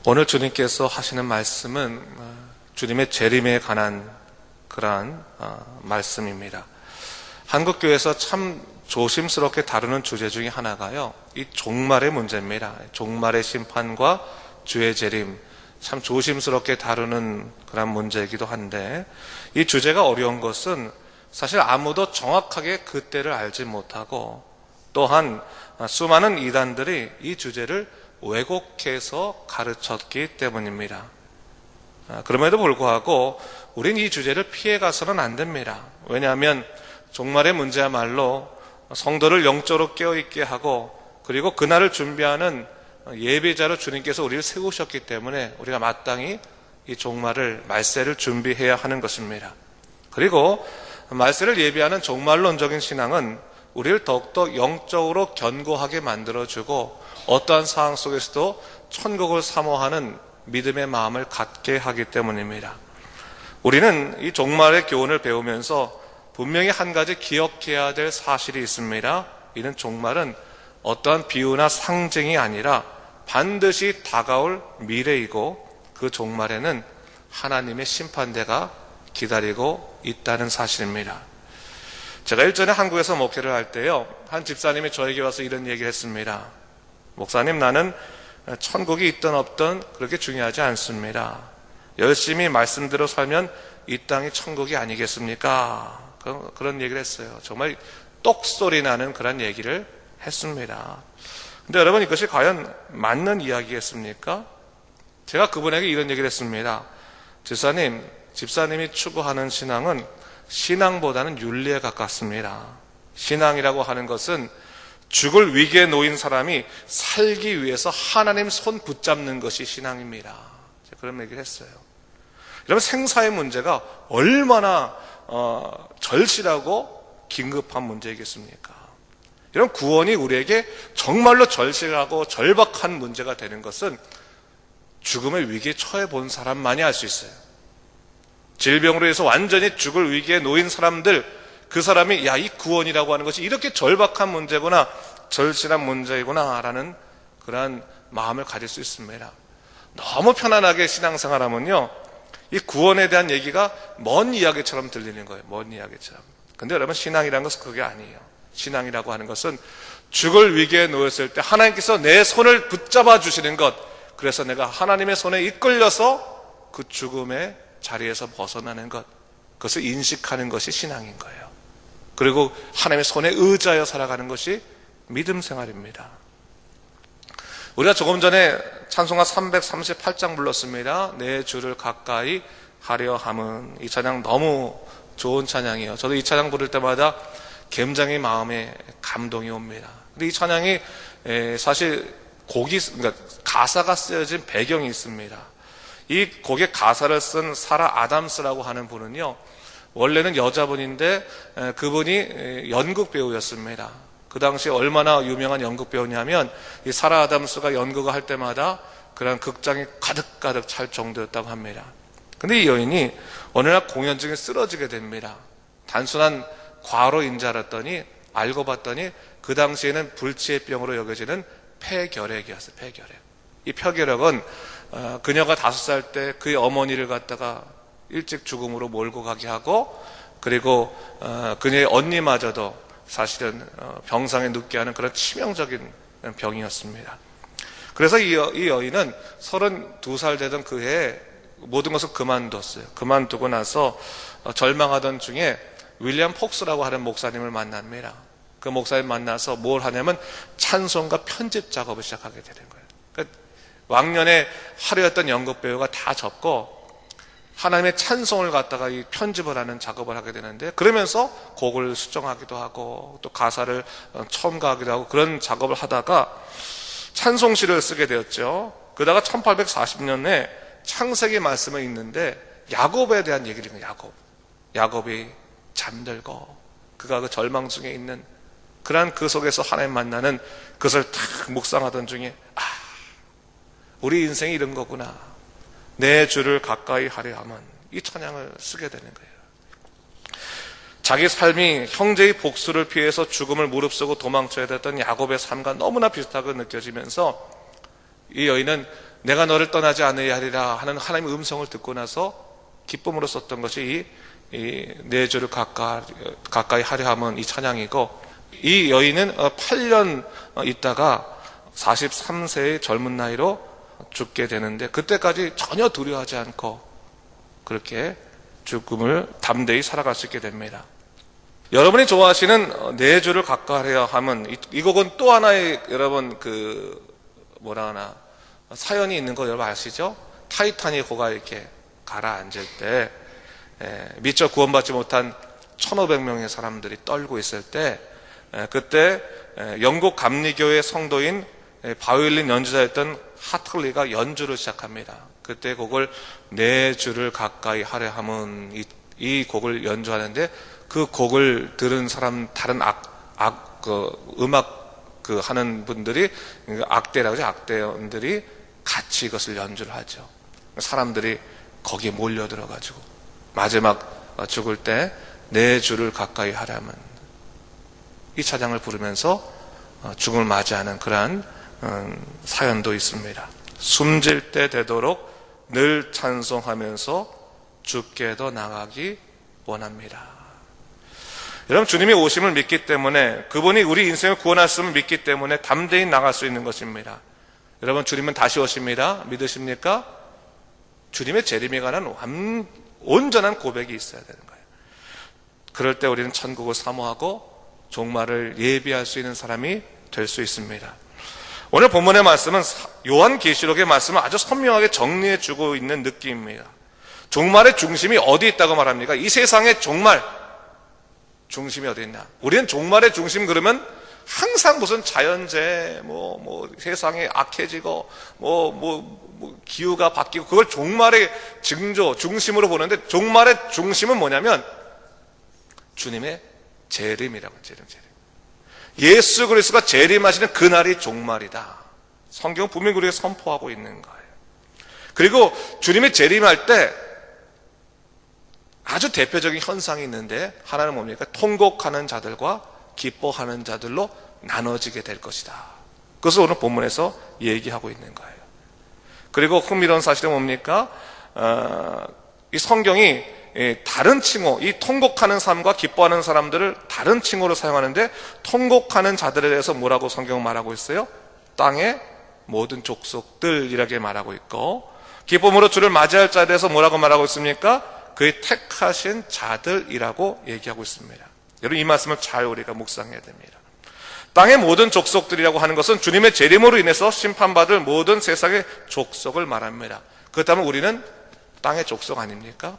오늘 주님께서 하시는 말씀은 주님의 재림에 관한 그러한 말씀입니다. 한국교회에서 참 조심스럽게 다루는 주제 중에 하나가요, 이 종말의 문제입니다. 종말의 심판과 주의 재림, 참 조심스럽게 다루는 그런 문제이기도 한데, 이 주제가 어려운 것은 사실 아무도 정확하게 그때를 알지 못하고, 또한 수많은 이단들이 이 주제를 왜곡해서 가르쳤기 때문입니다. 그럼에도 불구하고 우린 이 주제를 피해가서는 안 됩니다. 왜냐하면 종말의 문제야말로 성도를 영적으로 깨어있게 하고, 그리고 그날을 준비하는 예배자로 주님께서 우리를 세우셨기 때문에 우리가 마땅히 이 종말을, 말세를 준비해야 하는 것입니다. 그리고 말세를 예비하는 종말론적인 신앙은 우리를 더욱더 영적으로 견고하게 만들어주고, 어떠한 상황 속에서도 천국을 사모하는 믿음의 마음을 갖게 하기 때문입니다. 우리는 이 종말의 교훈을 배우면서 분명히 한 가지 기억해야 될 사실이 있습니다. 이는 종말은 어떠한 비유나 상징이 아니라 반드시 다가올 미래이고, 그 종말에는 하나님의 심판대가 기다리고 있다는 사실입니다. 제가 일전에 한국에서 목회를 할 때요, 한 집사님이 저에게 와서 이런 얘기를 했습니다. 목사님, 나는 천국이 있든 없든 그렇게 중요하지 않습니다. 열심히 말씀대로 살면 이 땅이 천국이 아니겠습니까? 그런 얘기를 했어요. 정말 똑소리 나는 그런 얘기를 했습니다. 근데 여러분, 이것이 과연 맞는 이야기겠습니까? 제가 그분에게 이런 얘기를 했습니다. 집사님이 추구하는 신앙은 신앙보다는 윤리에 가깝습니다. 신앙이라고 하는 것은 죽을 위기에 놓인 사람이 살기 위해서 하나님 손 붙잡는 것이 신앙입니다. 제가 그런 얘기를 했어요. 여러분, 생사의 문제가 얼마나 절실하고 긴급한 문제이겠습니까? 이런 구원이 우리에게 정말로 절실하고 절박한 문제가 되는 것은 죽음의 위기에 처해 본 사람만이 알 수 있어요. 질병으로 해서 완전히 죽을 위기에 놓인 사람들, 그 사람이 이 구원이라고 하는 것이 이렇게 절박한 문제구나, 절실한 문제이구나 라는 그러한 마음을 가질 수 있습니다. 너무 편안하게 신앙생활하면요, 이 구원에 대한 얘기가 먼 이야기처럼 들리는 거예요. 먼 이야기처럼. 근데 여러분, 신앙이라는 것은 그게 아니에요. 신앙이라고 하는 것은 죽을 위기에 놓였을 때 하나님께서 내 손을 붙잡아 주시는 것, 그래서 내가 하나님의 손에 이끌려서 그 죽음의 자리에서 벗어나는 것, 그것을 인식하는 것이 신앙인 거예요. 그리고 하나님의 손에 의지하여 살아가는 것이 믿음 생활입니다. 우리가 조금 전에 찬송가 338장 불렀습니다. 내 주를 가까이 하려 함은. 이 찬양 너무 좋은 찬양이에요. 저도 이 찬양 부를 때마다 굉장히 마음에 감동이 옵니다. 근데 이 찬양이 사실 그러니까 가사가 쓰여진 배경이 있습니다. 이 곡의 가사를 쓴 사라 아담스라고 하는 분은요, 원래는 여자분인데 그분이 연극 배우였습니다. 그 당시 얼마나 유명한 연극 배우냐면, 이 사라 아담스가 연극을 할 때마다 그런 극장이 가득가득 찰 정도였다고 합니다. 근데 이 여인이 어느 날 공연 중에 쓰러지게 됩니다. 단순한 과로인 줄 알았더니 알고 봤더니 그 당시에는 불치의 병으로 여겨지는 폐결핵이었어요. 폐결핵. 이 폐결핵은 그녀가 5살 때 그의 어머니를 갖다가 일찍 죽음으로 몰고 가게 하고, 그리고 그녀의 언니마저도 사실은 병상에 눕게 하는 그런 치명적인 병이었습니다. 그래서 이 여인은 32살 되던 그 해에 모든 것을 그만뒀어요. 그만두고 나서 절망하던 중에 윌리엄 폭스라고 하는 목사님을 만납니다. 그 목사님 만나서 뭘 하냐면 찬송가 편집 작업을 시작하게 되는 거예요. 그러니까 왕년에 화려했던 연극 배우가 다 접고 하나님의 찬송을 갖다가 이 편집을 하는 작업을 하게 되는데, 그러면서 곡을 수정하기도 하고 또 가사를 첨가하기도 하고 그런 작업을 하다가 찬송시를 쓰게 되었죠. 그러다가 1840년에 창세기 말씀을 읽는데 야곱에 대한 얘기를 해요. 야곱이 잠들고 그가 그 절망 중에 있는 그러한 그 속에서 하나님 만나는 그것을 탁 묵상하던 중에 우리 인생이 이런 거구나, 내 주를 가까이 하려 함은, 이 찬양을 쓰게 되는 거예요. 자기 삶이 형제의 복수를 피해서 죽음을 무릅쓰고 도망쳐야 됐던 야곱의 삶과 너무나 비슷하게 느껴지면서 이 여인은 내가 너를 떠나지 않으려 하리라 하는 하나님의 음성을 듣고 나서 기쁨으로 썼던 것이 이 내 주를 가까이 하려 함은 이 찬양이고, 이 여인은 8년 있다가 43세의 젊은 나이로 죽게 되는데, 그때까지 전혀 두려워하지 않고 그렇게 죽음을 담대히 살아갈 수 있게 됩니다. 여러분이 좋아하시는 내 주를 가까이하려 함은, 이 곡은 또 하나의 여러분 사연이 있는 거 여러분 아시죠? 타이타닉호가 이렇게 가라앉을 때 미처 구원받지 못한 1,500명의 사람들이 떨고 있을 때, 그때 영국 감리교의 성도인 바이올린 연주자였던 하틀리가 연주를 시작합니다. 그때 곡을 내 주를 가까이 하려 함은, 이 곡을 연주하는데, 그 곡을 들은 사람, 다른 음악 하는 분들이, 악대라고 하죠. 악대원들이 같이 이것을 연주를 하죠. 사람들이 거기에 몰려들어가지고 마지막 죽을 때 내 주를 가까이 하려면 이 찬양을 부르면서 죽음을 맞이하는 그러한 사연도 있습니다. 숨질 때 되도록 늘 찬송하면서 주께 더 나가기 원합니다. 여러분, 주님이 오심을 믿기 때문에, 그분이 우리 인생을 구원하심을 믿기 때문에 담대히 나갈 수 있는 것입니다. 여러분, 주님은 다시 오십니다. 믿으십니까? 주님의 재림에 관한 온전한 고백이 있어야 되는 거예요. 그럴 때 우리는 천국을 사모하고 종말을 예비할 수 있는 사람이 될 수 있습니다. 오늘 본문의 말씀은 요한계시록의 말씀을 아주 선명하게 정리해 주고 있는 느낌입니다. 종말의 중심이 어디 있다고 말합니까? 이 세상의 종말 중심이 어디 있냐? 우리는 종말의 중심 그러면 항상 무슨 자연재해, 세상이 악해지고, 기후가 바뀌고, 그걸 종말의 징조, 중심으로 보는데, 종말의 중심은 뭐냐면, 주님의 재림이라고, 재림. 예수 그리스도가 재림하시는 그날이 종말이다. 성경은 분명히 우리에게 선포하고 있는 거예요. 그리고 주님이 재림할 때, 아주 대표적인 현상이 있는데, 하나는 뭡니까? 통곡하는 자들과 기뻐하는 자들로 나눠지게 될 것이다. 그것을 오늘 본문에서 얘기하고 있는 거예요. 그리고 흥미로운 사실은 뭡니까? 이 성경이 다른 칭호, 이 통곡하는 삶과 기뻐하는 사람들을 다른 칭호로 사용하는데, 통곡하는 자들에 대해서 뭐라고 성경은 말하고 있어요? 땅의 모든 족속들이라게 말하고 있고, 기쁨으로 주를 맞이할 자에 대해서 뭐라고 말하고 있습니까? 그의 택하신 자들이라고 얘기하고 있습니다. 여러분, 이 말씀을 잘 우리가 묵상해야 됩니다. 땅의 모든 족속들이라고 하는 것은 주님의 재림으로 인해서 심판받을 모든 세상의 족속을 말합니다. 그렇다면 우리는 땅의 족속 아닙니까?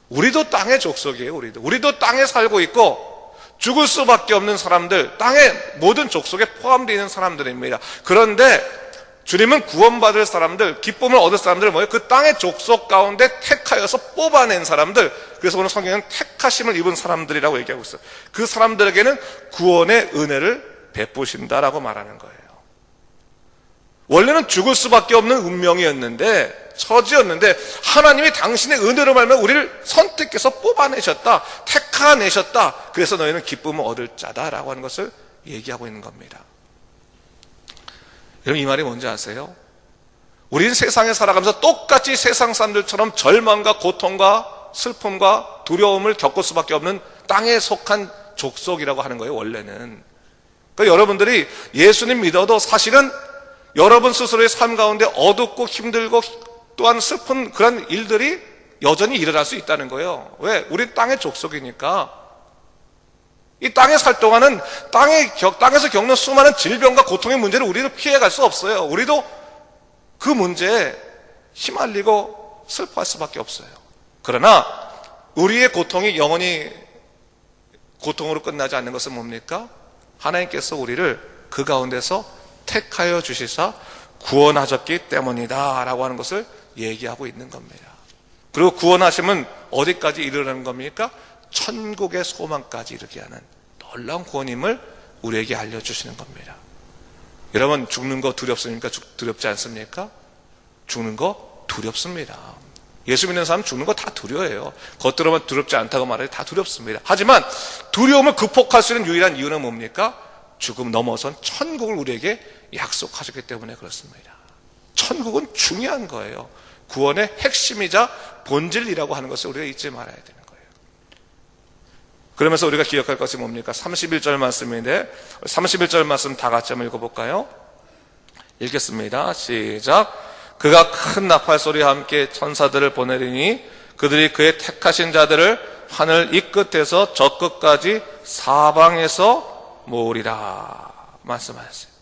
우리도 땅의 족속이에요. 우리도 땅에 살고 있고 죽을 수밖에 없는 사람들, 땅의 모든 족속에 포함되어 있는 사람들입니다. 그런데 주님은 구원받을 사람들, 기쁨을 얻을 사람들 뭐예요? 그 땅의 족속 가운데 택하여서 뽑아낸 사람들. 그래서 오늘 성경은 택하심을 입은 사람들이라고 얘기하고 있어요. 그 사람들에게는 구원의 은혜를 베푸신다라고 말하는 거예요. 원래는 죽을 수밖에 없는 운명이었는데, 처지였는데, 하나님이 당신의 은혜로 말하면 우리를 선택해서 뽑아내셨다, 택하내셨다. 그래서 너희는 기쁨을 얻을 자다라고 하는 것을 얘기하고 있는 겁니다. 여러분, 이 말이 뭔지 아세요? 우리는 세상에 살아가면서 똑같이 세상 사람들처럼 절망과 고통과 슬픔과 두려움을 겪을 수밖에 없는 땅에 속한 족속이라고 하는 거예요, 원래는. 그러니까 여러분들이 예수님 믿어도 사실은 여러분 스스로의 삶 가운데 어둡고 힘들고 또한 슬픈 그런 일들이 여전히 일어날 수 있다는 거예요. 왜? 우리 땅의 족속이니까. 이 땅에 살 동안은 땅에서 겪는 수많은 질병과 고통의 문제를 우리도 피해갈 수 없어요. 우리도 그 문제에 휘말리고 슬퍼할 수밖에 없어요. 그러나 우리의 고통이 영원히 고통으로 끝나지 않는 것은 뭡니까? 하나님께서 우리를 그 가운데서 택하여 주시사 구원하셨기 때문이다 라고 하는 것을 얘기하고 있는 겁니다. 그리고 구원하심은 어디까지 이르는 겁니까? 천국의 소망까지 이르게 하는 놀라운 구원임을 우리에게 알려주시는 겁니다. 여러분, 죽는 거 두렵습니까? 두렵지 않습니까? 죽는 거 두렵습니다. 예수 믿는 사람 죽는 거 다 두려워해요. 겉으로만 두렵지 않다고 말해도 다 두렵습니다. 하지만 두려움을 극복할 수 있는 유일한 이유는 뭡니까? 죽음 넘어선 천국을 우리에게 약속하셨기 때문에 그렇습니다. 천국은 중요한 거예요. 구원의 핵심이자 본질이라고 하는 것을 우리가 잊지 말아야 되는 거예요. 그러면서 우리가 기억할 것이 뭡니까? 31절 말씀인데 31절 말씀 다 같이 한번 읽어볼까요? 읽겠습니다. 시작. 그가 큰 나팔 소리와 함께 천사들을 보내리니 그들이 그의 택하신 자들을 하늘 이 끝에서 저 끝까지 사방에서 모으리라 말씀하셨어요.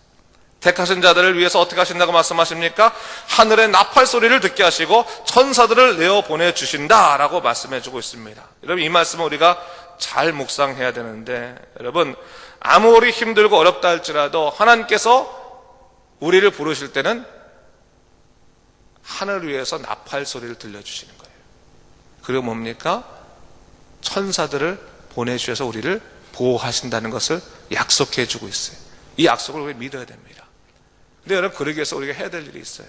택하신 자들을 위해서 어떻게 하신다고 말씀하십니까? 하늘의 나팔 소리를 듣게 하시고 천사들을 내어 보내주신다라고 말씀해주고 있습니다. 여러분, 이 말씀은 우리가 잘 묵상해야 되는데, 여러분, 아무리 힘들고 어렵다 할지라도 하나님께서 우리를 부르실 때는 하늘 위에서 나팔 소리를 들려주시는 거예요. 그리고 뭡니까? 천사들을 보내주셔서 우리를 보호하신다는 것을 약속해 주고 있어요. 이 약속을 우리가 믿어야 됩니다. 근데 여러분, 그러기 위해서 우리가 해야 될 일이 있어요.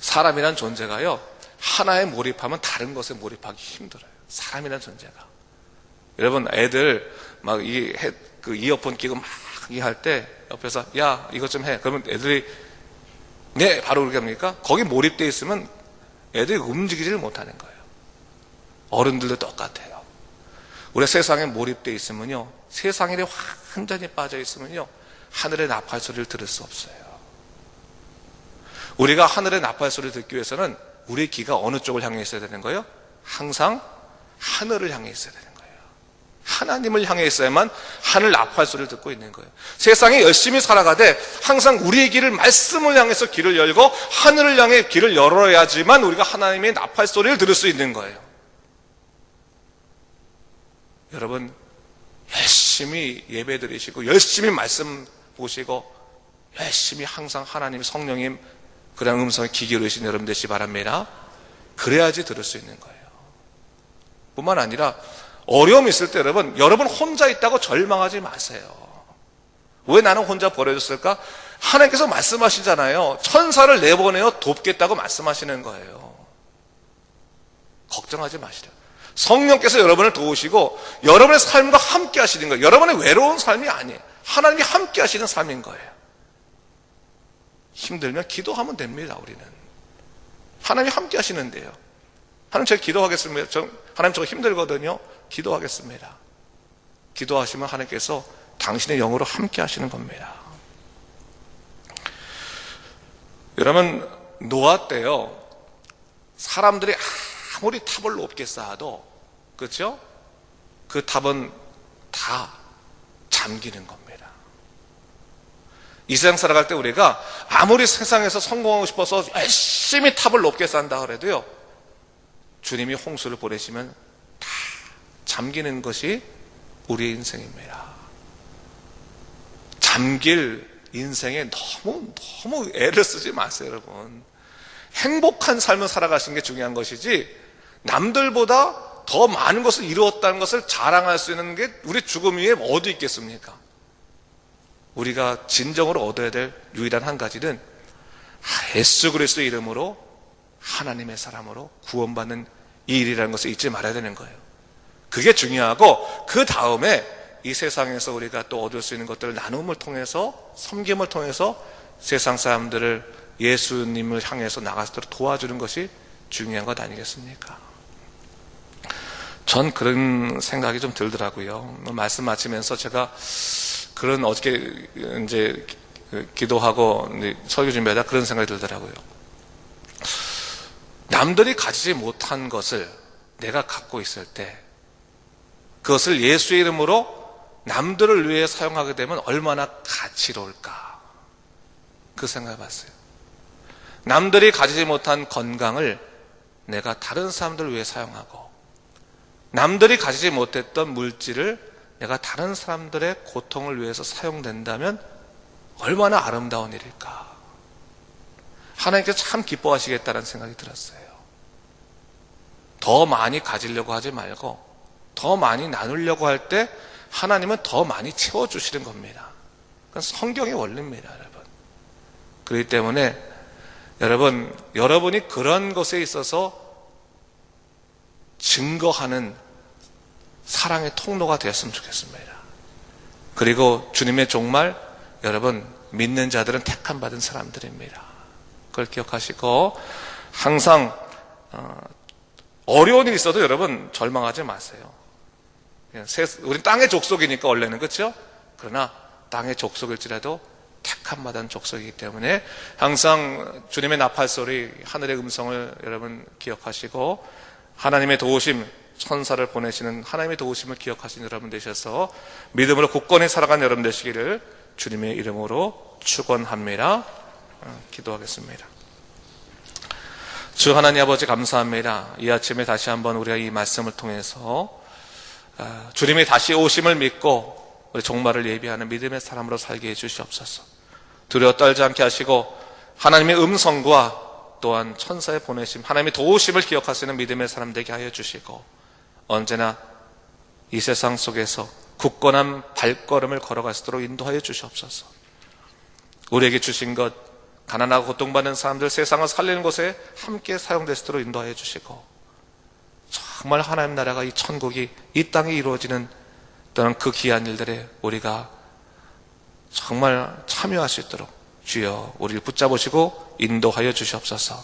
사람이란 존재가요, 하나에 몰입하면 다른 것에 몰입하기 힘들어요. 사람이란 존재가. 여러분, 애들 막 그 이어폰 끼고 막 할 때 옆에서 야, 이것 좀 해. 그러면 애들이 네, 바로 그렇게 합니까? 거기 몰입되어 있으면 애들이 움직이지를 못하는 거예요. 어른들도 똑같아요. 우리가 세상에 몰입되어 있으면요, 세상 일에 완전히 빠져 있으면요, 하늘의 나팔 소리를 들을 수 없어요. 우리가 하늘의 나팔 소리를 듣기 위해서는 우리 귀가 어느 쪽을 향해 있어야 되는 거예요? 항상 하늘을 향해 있어야 되는 거예요. 하나님을 향해 있어야만 하늘 나팔 소리를 듣고 있는 거예요. 세상에 열심히 살아가되 항상 우리의 길을, 말씀을 향해서 길을 열고 하늘을 향해 길을 열어야지만 우리가 하나님의 나팔 소리를 들을 수 있는 거예요. 여러분, 열심히 예배 드리시고 열심히 말씀 보시고 열심히 항상 하나님 성령님 그런 음성에 귀 기울이신 여러분 되시기 바랍니다. 그래야지 들을 수 있는 거예요. 뿐만 아니라 어려움이 있을 때 여러분 혼자 있다고 절망하지 마세요. 왜 나는 혼자 버려졌을까? 하나님께서 말씀하시잖아요. 천사를 내보내어 돕겠다고 말씀하시는 거예요. 걱정하지 마시라. 성령께서 여러분을 도우시고 여러분의 삶과 함께 하시는 거예요. 여러분의 외로운 삶이 아니에요. 하나님이 함께 하시는 삶인 거예요. 힘들면 기도하면 됩니다. 우리는 하나님이 함께 하시는데요. 하나님, 제가 기도하겠습니다. 하나님, 저 힘들거든요. 기도하겠습니다. 기도하시면 하나님께서 당신의 영으로 함께 하시는 겁니다. 여러분, 노아 때요, 사람들이 아무리 탑을 높게 쌓아도, 그렇죠? 그 탑은 다 잠기는 겁니다. 이 세상 살아갈 때 우리가 아무리 세상에서 성공하고 싶어서 열심히 탑을 높게 쌓는다 그래도요, 주님이 홍수를 보내시면 다 잠기는 것이 우리의 인생입니다. 잠길 인생에 너무 애를 쓰지 마세요, 여러분. 행복한 삶을 살아가시는 게 중요한 것이지, 남들보다 더 많은 것을 이루었다는 것을 자랑할 수 있는 게 우리 죽음 위에 어디 있겠습니까? 우리가 진정으로 얻어야 될 유일한 한 가지는 예수 그리스도의 이름으로 하나님의 사람으로 구원받는 이 일이라는 것을 잊지 말아야 되는 거예요. 그게 중요하고, 그 다음에 이 세상에서 우리가 또 얻을 수 있는 것들을 나눔을 통해서, 섬김을 통해서 세상 사람들을 예수님을 향해서 나가도록 도와주는 것이 중요한 것 아니겠습니까? 전 그런 생각이 좀 들더라고요. 말씀 마치면서 제가 그런 어저께 이제 기도하고 설교 준비하다 그런 생각이 들더라고요. 남들이 가지지 못한 것을 내가 갖고 있을 때 그것을 예수의 이름으로 남들을 위해 사용하게 되면 얼마나 가치로울까, 그 생각을 해봤어요. 남들이 가지지 못한 건강을 내가 다른 사람들을 위해 사용하고, 남들이 가지지 못했던 물질을 내가 다른 사람들의 고통을 위해서 사용된다면 얼마나 아름다운 일일까. 하나님께서 참 기뻐하시겠다는 생각이 들었어요. 더 많이 가지려고 하지 말고 더 많이 나누려고 할 때 하나님은 더 많이 채워주시는 겁니다. 그건 성경의 원리입니다, 여러분. 그렇기 때문에 여러분이 그런 것에 있어서 증거하는 사랑의 통로가 되었으면 좋겠습니다. 그리고 주님의 종말, 여러분, 믿는 자들은 택함 받은 사람들입니다. 그걸 기억하시고 항상 어려운 일이 있어도 여러분 절망하지 마세요. 우리 땅의 족속이니까 원래는, 그렇죠? 그러나 땅의 족속일지라도 택함 받은 족속이기 때문에 항상 주님의 나팔소리, 하늘의 음성을 여러분 기억하시고 하나님의 도우심, 천사를 보내시는 하나님의 도우심을 기억하시는 여러분 되셔서 믿음으로 굳건히 살아가는 여러분 되시기를 주님의 이름으로 축원합니다. 기도하겠습니다. 주 하나님 아버지 감사합니다. 이 아침에 다시 한번 우리가 이 말씀을 통해서 주님의 다시 오심을 믿고 우리 종말을 예비하는 믿음의 사람으로 살게 해주시옵소서. 두려워 떨지 않게 하시고 하나님의 음성과 또한 천사의 보내심, 하나님의 도우심을 기억할 수 있는 믿음의 사람 되게 하여 주시고 언제나 이 세상 속에서 굳건한 발걸음을 걸어갈 수 있도록 인도하여 주시옵소서. 우리에게 주신 것, 가난하고 고통받는 사람들, 세상을 살리는 곳에 함께 사용될 수 있도록 인도하여 주시고 정말 하나님 나라가 이 천국이 이 땅에 이루어지는 또는 그 귀한 일들에 우리가 정말 참여할 수 있도록 주여 우리를 붙잡으시고 인도하여 주시옵소서.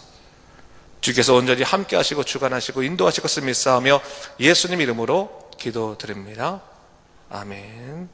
주께서 온전히 함께 하시고 주관하시고 인도하시고 씀이 쌓으며 예수님 이름으로 기도드립니다. 아멘.